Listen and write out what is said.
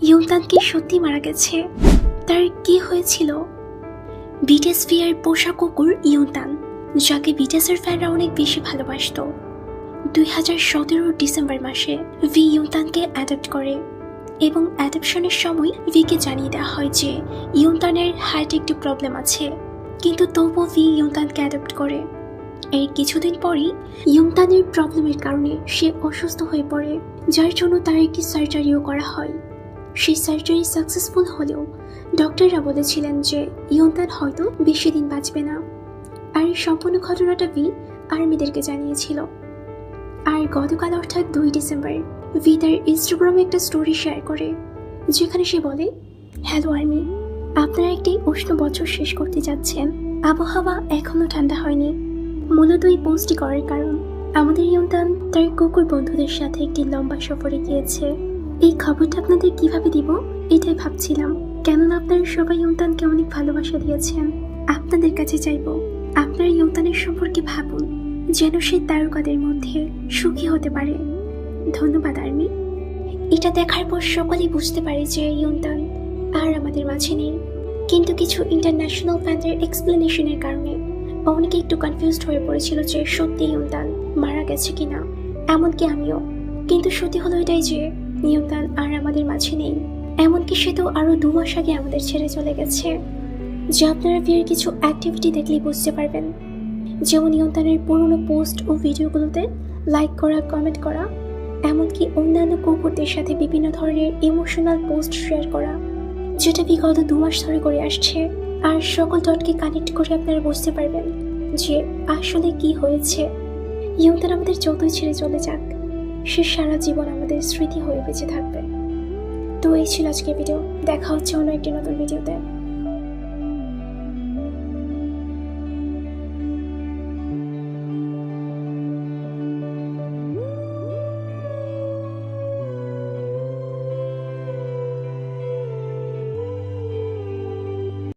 ইয়ুনতান কি সত্যি মারা গেছে? তার কি হয়েছিল? বিটিএস ভি এর পোষা কুকুর ইয়ুনতান, যাকে বিটিএসের ফ্যানরা অনেক বেশি ভালোবাসত, 2017 ডিসেম্বর মাসে ভি ইয়ুনতানকে অ্যাডপ্ট করে এবং অ্যাডপশনের সময় ভিকে জানিয়ে দেওয়া হয় যে ইয়ুনতানের হার্টে একটু প্রবলেম আছে, কিন্তু তবুও ভি ইয়ুনতানকে অ্যাডপ্ট করে। এর কিছুদিন পরেই ইয়ুনতানের প্রবলেমের কারণে সে অসুস্থ হয়ে পড়ে, যার জন্য তার একটি সার্জারিও করা হয়। সেই সার্জারি সাকসেসফুল হলেও ডক্টররা বলেছিলেন যে ইয়ুনতান হয়তো বেশি দিন বাঁচবে না। আর এই সম্পূর্ণ ঘটনাটা ভি আর্মিদেরকে জানিয়েছিল। আর গতকাল অর্থাৎ 2 ডিসেম্বর ভি তার ইনস্টাগ্রামে একটা স্টোরি শেয়ার করে, যেখানে সে বলে, হ্যালো আর্মি, আপনারা একটি উষ্ণ বছর শেষ করতে যাচ্ছেন। আবহাওয়া এখনো ঠান্ডা হয়নি। মূলত এই পোস্টটি করার কারণ, আমাদের ইয়ুনতান তার কুকুর বন্ধুদের সাথে একটি লম্বা সফরে গিয়েছে। এই খবরটা আপনাদের কিভাবে দিব এটাই ভাবছিলাম, কেননা আপনারা সবাই ইয়ুনতানকে অনেক ভালোবাসা দিয়েছেন। আপনাদের কাছে চাইবো, আপনারা ইয়ুনতানের সম্পর্কে ভাবুন, যেন সে তারকাদের মধ্যে সুখী হতে পারে। ধন্যবাদ আর্মি। এটা দেখার পর সকলেই বুঝতে পারে যে ইয়ুনতান আর আমাদের মাঝে নেই, কিন্তু কিছু ইন্টারন্যাশনাল ফ্যানদের এক্সপ্লেনেশনের কারণে অনেকে একটু কনফিউজড হয়ে পড়েছিল যে সত্যি ইয়ুনতান মারা গেছে কিনা, এমনকি আমিও। কিন্তু সত্যি হলো এটাই যে ইয়ুনতান আর আমাদের মাঝে নেই, এমনকি সে তো আরো 2 মাস আগে আমাদের ছেড়ে চলে গেছে, যা আপনারা ভিড়ের কিছু অ্যাক্টিভিটি দেখলেই বুঝতে পারবেন। যেমন ইয়ুনতানের পুরনো পোস্ট ও ভিডিওগুলোতে লাইক করা, কমেন্ট করা, এমনকি অন্যান্য কুকুরদের সাথে বিভিন্ন ধরনের ইমোশনাল পোস্ট শেয়ার করা, যেটা বিগত 2 মাস ধরে করে আসছে। আর সকল ডটকে কানেক্ট করে আপনারা বুঝতে পারবেন যে আসলে কি হয়েছে। ইয়ুনতান আমাদের যতই ছেড়ে চলে যাক, সে সারা জীবন আমাদের স্মৃতি হয়ে বেঁচে থাকবে। তো এই ছিল আজকের ভিডিও। দেখা হচ্ছে অন্য একটি নতুন ভিডিওতে।